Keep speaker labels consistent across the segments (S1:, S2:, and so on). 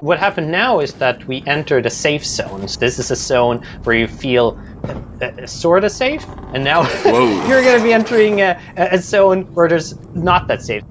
S1: What happened now is that we entered a safe zone. So this is a zone where you feel sort of safe, and now you're going to be entering a zone where there's not that safe.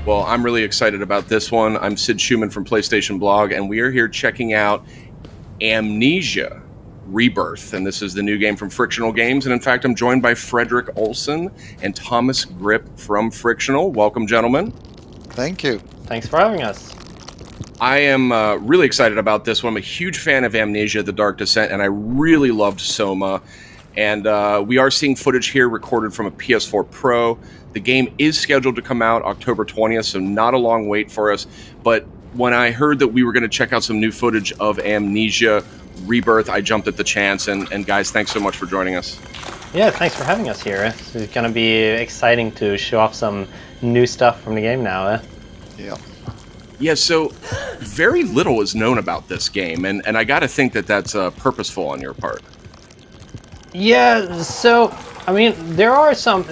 S2: Well, I'm really excited about this one. I'm Sid Schumann from PlayStation Blog, and we are here checking out Amnesia Rebirth, and this is the new game from Frictional Games. And in fact, I'm joined by Frederick Olsen and Thomas Grip from Frictional. Welcome, gentlemen.
S3: Thank you.
S1: Thanks for having us.
S2: I am really excited about this one. I'm a huge fan of Amnesia: The Dark Descent, and I really loved Soma. And we are seeing footage here recorded from a PS4 Pro. The game is scheduled to come out October 20th, so not a long wait for us. But when I heard that we were going to check out some new footage of Amnesia Rebirth, I jumped at the chance. And guys, thanks so much for joining us.
S1: Yeah, thanks for having us here. It's going to be exciting to show off some new stuff from the game now.
S2: Yeah, so very little is known about this game, and I got to think that that's purposeful on your part.
S1: Yeah, so, I mean, there are some...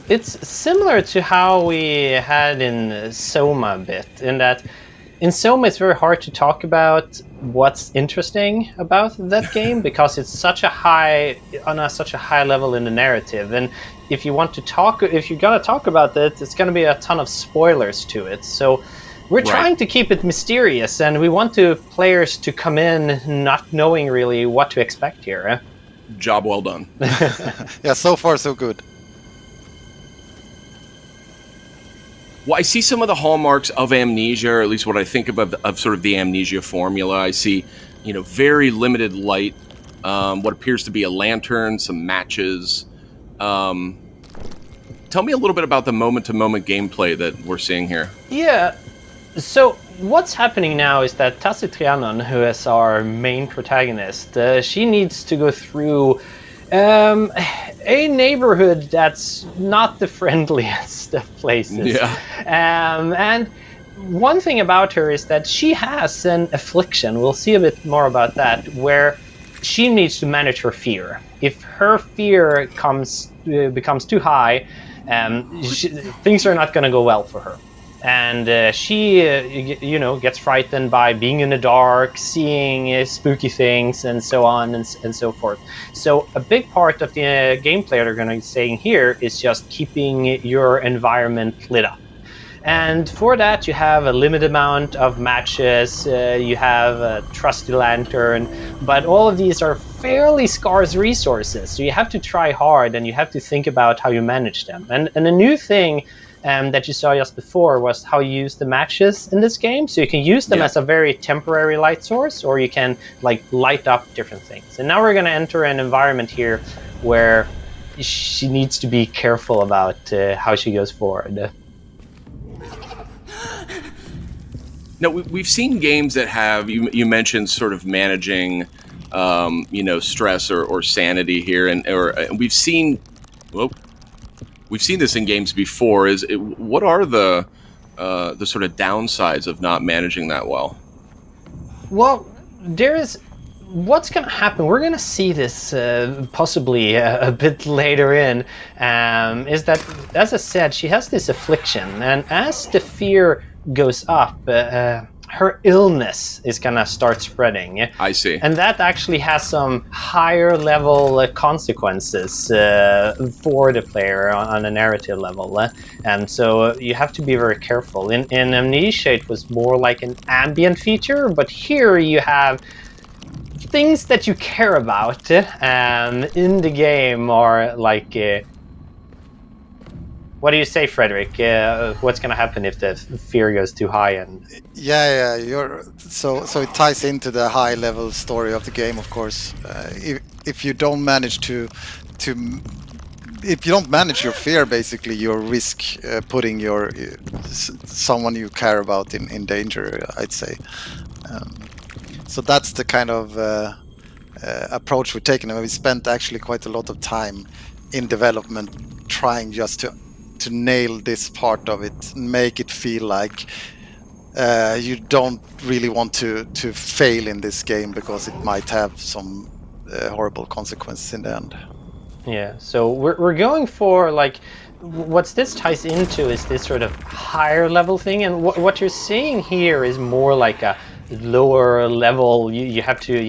S1: It's similar to how we had in Soma a bit, in that in Soma it's very hard to talk about what's interesting about that game because it's such a high level in the narrative, and if you're gonna talk about it, it's gonna be a ton of spoilers to it. So we're trying to keep it mysterious, and we want players to come in not knowing really what to expect here.
S2: Job well done.
S3: Yeah, so far so good.
S2: Well, I see some of the hallmarks of Amnesia, or at least what I think of sort of the Amnesia formula. I see, very limited light, what appears to be a lantern, some matches. Tell me a little bit about the moment-to-moment gameplay that we're seeing here.
S1: Yeah. So what's happening now is that Tassi Trianon, who is our main protagonist, she needs to go through a neighborhood that's not the friendliest of places.
S2: Yeah.
S1: And one thing about her is that she has an affliction. We'll see a bit more about that, where she needs to manage her fear. If her fear becomes too high, things are not going to go well for her. And she, gets frightened by being in the dark, seeing spooky things, and so on and so forth. So a big part of the gameplay they're going to be saying here is just keeping your environment lit up. And for that, you have a limited amount of matches, you have a trusty lantern, but all of these are fairly scarce resources. So you have to try hard, and you have to think about how you manage them. And a new thing that you saw just before was how you use the matches in this game. So you can use them as a very temporary light source, or you can light up different things. And now we're going to enter an environment here where she needs to be careful about how she goes forward.
S2: Now, we've seen games that have, you mentioned sort of managing, stress or sanity here, and we've seen this in games before. What are the sort of downsides of not managing that well?
S1: Well, what's going to happen, we're going to see this possibly a bit later in, is that, as I said, she has this affliction, and as the fear goes up, her illness is going to start spreading.
S2: I see.
S1: And that actually has some higher level consequences for the player on a narrative level. And so you have to be very careful. In Amnesia, it was more like an ambient feature, but here you have things that you care about in the game are like... what do you say, Frederick? What's going to happen if the fear goes too high? And
S3: so it ties into the high level story of the game, of course. If you don't manage if you don't manage your fear, basically you risk putting someone you care about in danger, I'd say. So that's the kind of approach we're taking, and we spent actually quite a lot of time in development trying just to nail this part of it, make it feel like you don't really want to fail in this game because it might have some horrible consequences in the end.
S1: Yeah, so we're going for like what this ties into is this sort of higher level thing, and what you're seeing here is more like a lower level. You have to,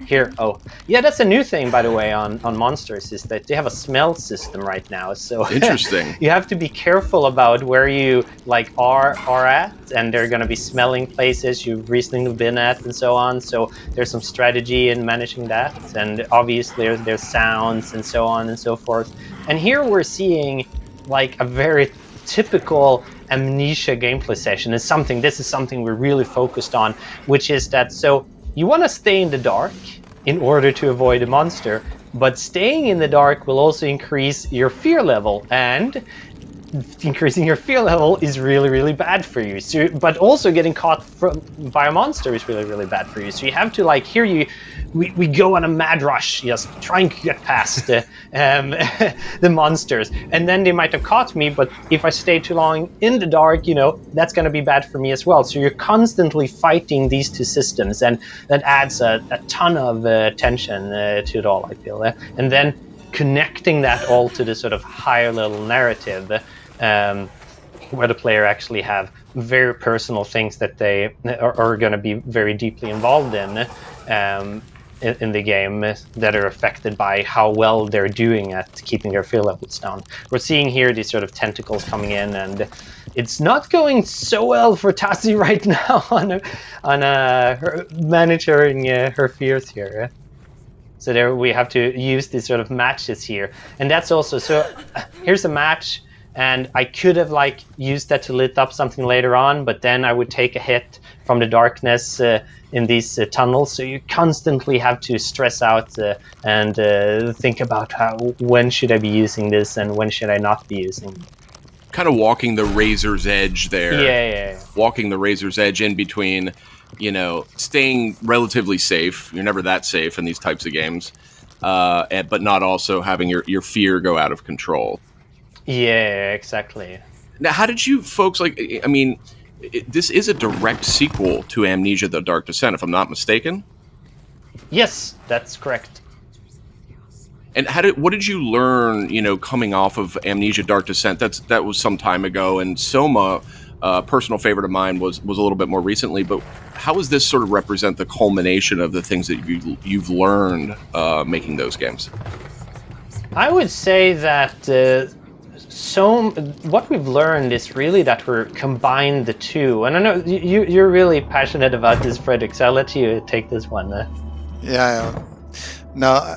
S1: here. Oh, yeah, that's a new thing, by the way, on monsters, is that they have a smell system right now. So
S2: Interesting.
S1: you have to be careful about where you like are at, and they're going to be smelling places you've recently been at, and so on. So there's some strategy in managing that, and obviously there's sounds and so on and so forth. And here we're seeing like a very typical Amnesia gameplay session. This is something we're really focused on, which is that so you want to stay in the dark in order to avoid a monster, but staying in the dark will also increase your fear level, and increasing your fear level is really, really bad for you. So, but also getting caught by a monster is really, really bad for you. So you have to like we go on a mad rush, just trying to get past the monsters, and then they might have caught me. But if I stay too long in the dark, that's going to be bad for me as well. So you're constantly fighting these two systems, and that adds a ton of tension to it all, I feel. And then connecting that all to the sort of higher level narrative, where the player actually have very personal things that they are going to be very deeply involved in the game, that are affected by how well they're doing at keeping their fear levels down. We're seeing here these sort of tentacles coming in, and it's not going so well for Tassi right now on her managing her fears here. So there we have to use these sort of matches here, and that's also so. Here's a match, and I could have like used that to lit up something later on, but then I would take a hit from the darkness in these tunnels. So you constantly have to stress out and think about when should I be using this and when should I not be using it.
S2: Kind of walking the razor's edge there.
S1: Yeah.
S2: Walking the razor's edge in between, staying relatively safe. You're never that safe in these types of games, but not also having your fear go out of control.
S1: Yeah, exactly.
S2: Now, how did you folks this is a direct sequel to Amnesia: The Dark Descent, if I'm not mistaken?
S1: Yes, that's correct.
S2: And what did you learn, coming off of Amnesia: Dark Descent? That was some time ago, and Soma, personal favorite of mine, was a little bit more recently. But how does this sort of represent the culmination of the things that you've learned making those games?
S1: I would say that what we've learned is really that we're combined the two. And I know you're really passionate about this, Fredrik, so I'll let you take this one.
S3: Yeah. No.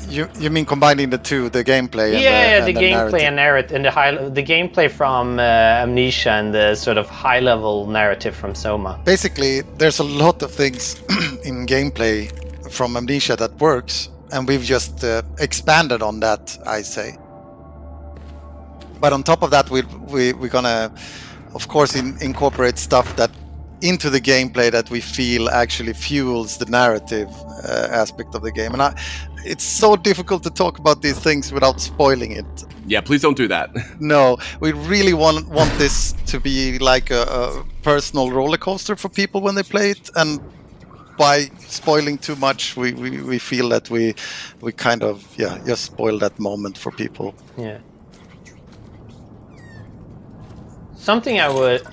S3: You mean combining the two, the gameplay?
S1: The gameplay and narrative, and the gameplay from Amnesia and the sort of high-level narrative from Soma.
S3: Basically, there's a lot of things in gameplay from Amnesia that works, and we've just expanded on that, I say. But on top of that, we're gonna, of course, incorporate stuff that into the gameplay that we feel actually fuels the narrative aspect of the game. And it's so difficult to talk about these things without spoiling it.
S2: Yeah, please don't do that.
S3: No, we really want this to be like a personal roller coaster for people when they play it. And by spoiling too much, we feel that we kind of just spoil that moment for people.
S1: Yeah. Something I would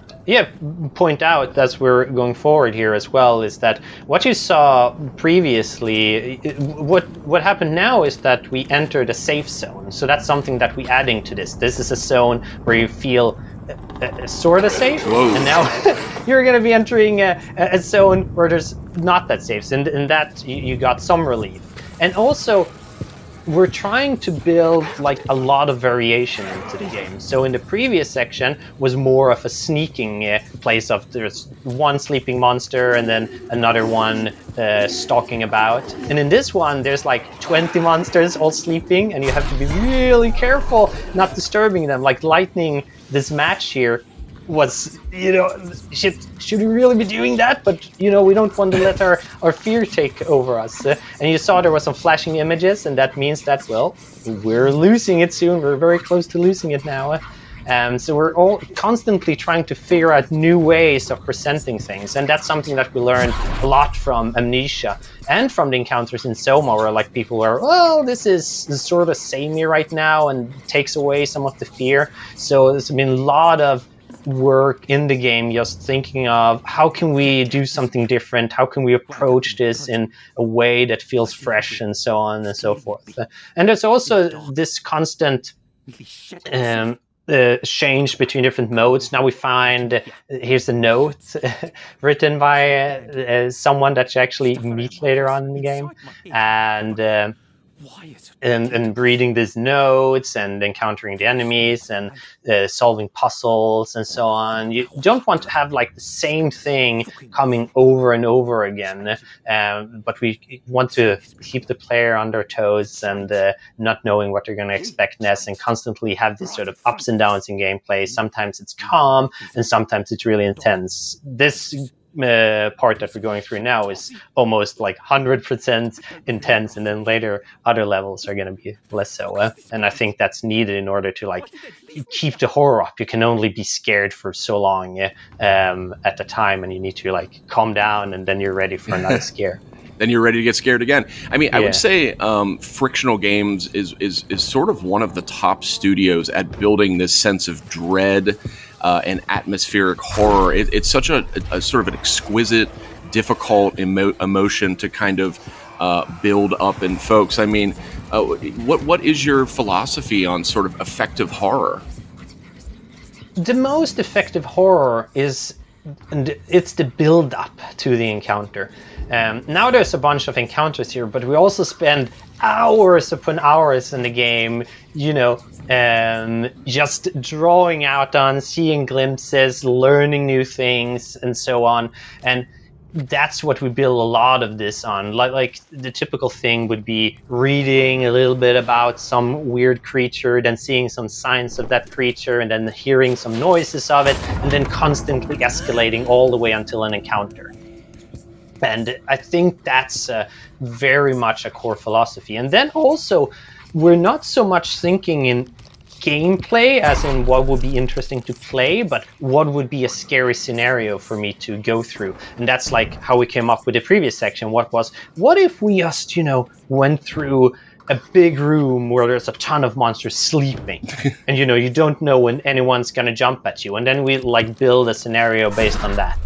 S1: point out as we're going forward here as well is that what you saw previously, what happened now is that we entered a safe zone. So that's something that we're adding to this. This is a zone where you feel sort of safe. Whoa. And now you're going to be entering a zone where there's not that safe. And in that you got some relief. And also, we're trying to build like a lot of variation into the game. So in the previous section was more of a sneaking place of there's one sleeping monster and then another one stalking about. And in this one, there's like 20 monsters all sleeping, and you have to be really careful not disturbing them. Like lightning, this match here was, should we really be doing that? But, we don't want to let our fear take over us. And you saw there were some flashing images, and that means that, well, we're losing it soon. We're very close to losing it now. So we're all constantly trying to figure out new ways of presenting things, and that's something that we learned a lot from Amnesia and from the encounters in Soma, where like people were, well, this is sort of samey right now and takes away some of the fear. So there's been a lot of work in the game just thinking of how can we do something different, how can we approach this in a way that feels fresh, and so on and so forth. And there's also this constant change between different modes. Now we find here's a note written by someone that you actually meet later on in the game, and reading these notes and encountering the enemies and solving puzzles and so on. You don't want to have like the same thing coming over and over again, but we want to keep the player on their toes and not knowing what they're going to expect next, and constantly have these sort of ups and downs in gameplay. Sometimes it's calm and sometimes it's really intense. This part that we're going through now is almost like 100% intense, and then later other levels are going to be less so, and I think that's needed in order to like keep the horror up. You can only be scared for so long at a time, and you need to like calm down, and then you're ready for another scare.
S2: Then you're ready to get scared again. I mean, I would say Frictional Games is sort of one of the top studios at building this sense of dread and atmospheric horror. It's such a sort of an exquisite, difficult emotion to kind of build up in folks. I mean, what is your philosophy on sort of effective horror?
S1: The most effective horror is, and it's the build up to the encounter. Now there's a bunch of encounters here, but we also spend hours upon hours in the game, just drawing out on, seeing glimpses, learning new things, and so on. And that's what we build a lot of this on. Like the typical thing would be reading a little bit about some weird creature, then seeing some signs of that creature, and then hearing some noises of it, and then constantly escalating all the way until an encounter. And I think that's very much a core philosophy. And then also, we're not so much thinking in gameplay, as in what would be interesting to play, but what would be a scary scenario for me to go through. And that's like how we came up with the previous section. What if we just, went through a big room where there's a ton of monsters sleeping, and you don't know when anyone's gonna jump at you, and then we like build a scenario based on that,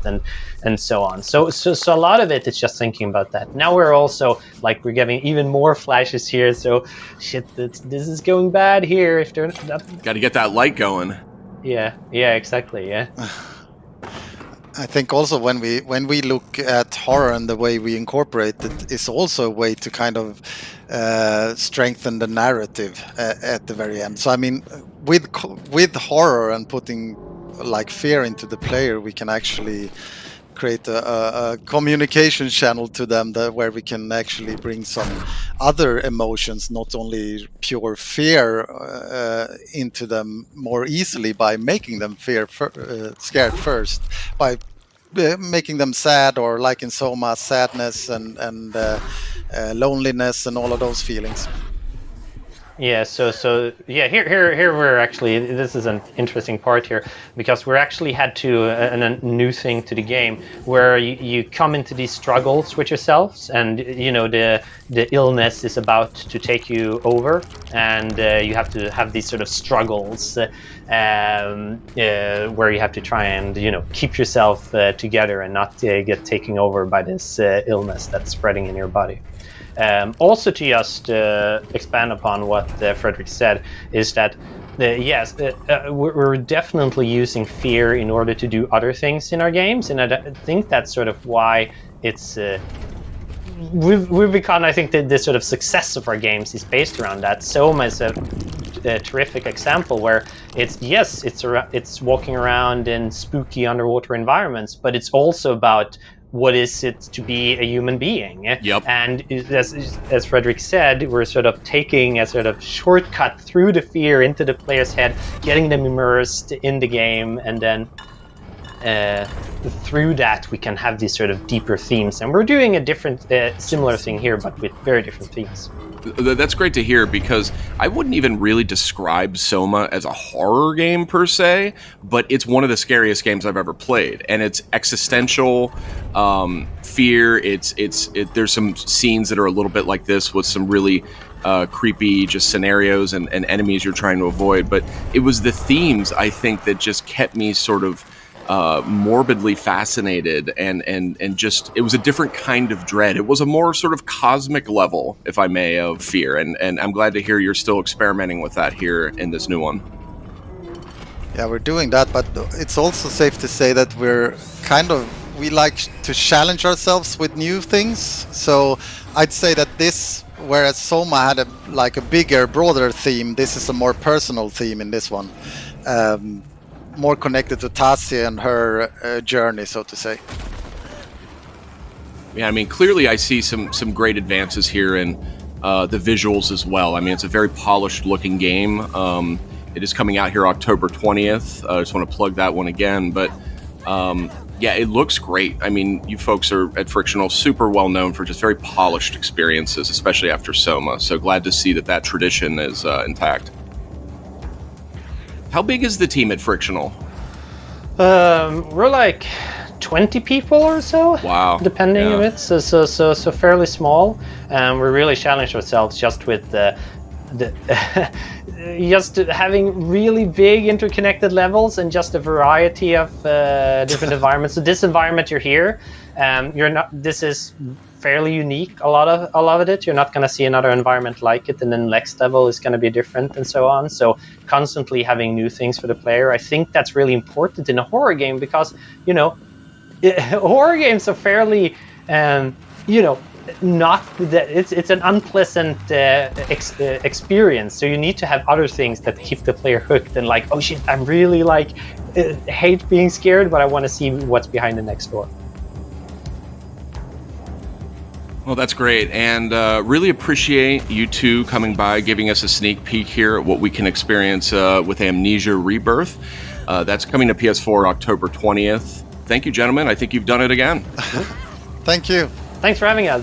S1: and so on. So a lot of it is just thinking about that. Now we're also like we're getting even more flashes here. So shit, this is going bad here. If they're not,
S2: got to get that light going.
S1: Yeah, exactly. Yeah.
S3: I think also when we look at horror and the way we incorporate it is also a way to kind of strengthen the narrative at the very end. So I mean, with horror and putting like fear into the player, we can actually create a communication channel to them where we can actually bring some other emotions, not only pure fear, into them more easily by making them scared first, by making them sad, or like in Soma, sadness and loneliness and all of those feelings.
S1: Yeah, so here we're actually, this is an interesting part here, because we're actually had to a new thing to the game where you come into these struggles with yourselves, and the illness is about to take you over, and you have to have these sort of struggles where you have to try and keep yourself together and not get taken over by this illness that's spreading in your body. Also, to just expand upon what Frederick said, is that yes, we're definitely using fear in order to do other things in our games, and I think that's sort of why it's we've become. I think that the sort of success of our games is based around that. Soma is a terrific example where it's walking around in spooky underwater environments, but it's also about what is it to be a human being.
S2: Yep.
S1: And as Frederick said, we're sort of taking a sort of shortcut through the fear into the player's head, getting them immersed in the game, and then through that we can have these sort of deeper themes, and we're doing a different similar thing here but with very different themes.
S2: That's great to hear, because I wouldn't even really describe Soma as a horror game per se, but it's one of the scariest games I've ever played, and it's existential fear. There's some scenes that are a little bit like this with some really creepy just scenarios and enemies you're trying to avoid, but it was the themes, I think, that just kept me sort of morbidly fascinated, and just, it was a different kind of dread. It was a more sort of cosmic level, if I may, of fear, and I'm glad to hear you're still experimenting with that here in this new one.
S3: Yeah, we're doing that, but it's also safe to say that we like to challenge ourselves with new things. So I'd say that this, whereas Soma had a bigger, broader theme, this is a more personal theme in this one. More connected to Tasi and her journey, so to say.
S2: Yeah, I mean, clearly I see some great advances here in the visuals as well. I mean, it's a very polished looking game. It is coming out here October 20th. I just want to plug that one again. But yeah, it looks great. I mean, you folks are at Frictional super well known for just very polished experiences, especially after Soma. So glad to see that tradition is intact. How big is the team at Frictional?
S1: We're like 20 people or so.
S2: Wow.
S1: Depending a bit. So fairly small. We really challenged ourselves just with just having really big interconnected levels and just a variety of different environments. So this environment you're here, this is fairly unique. A lot of it, you're not going to see another environment like it, and then next level is going to be different and so on. So constantly having new things for the player, I think that's really important in a horror game, because horror games are fairly not that it's an unpleasant experience. So you need to have other things that keep the player hooked, and like, oh shit, I'm really hate being scared, but I want to see what's behind the next door.
S2: Well, that's great, and really appreciate you two coming by, giving us a sneak peek here at what we can experience with Amnesia Rebirth. That's coming to PS4 October 20th. Thank you, gentlemen. I think you've done it again.
S3: Thank you.
S1: Thanks for having us.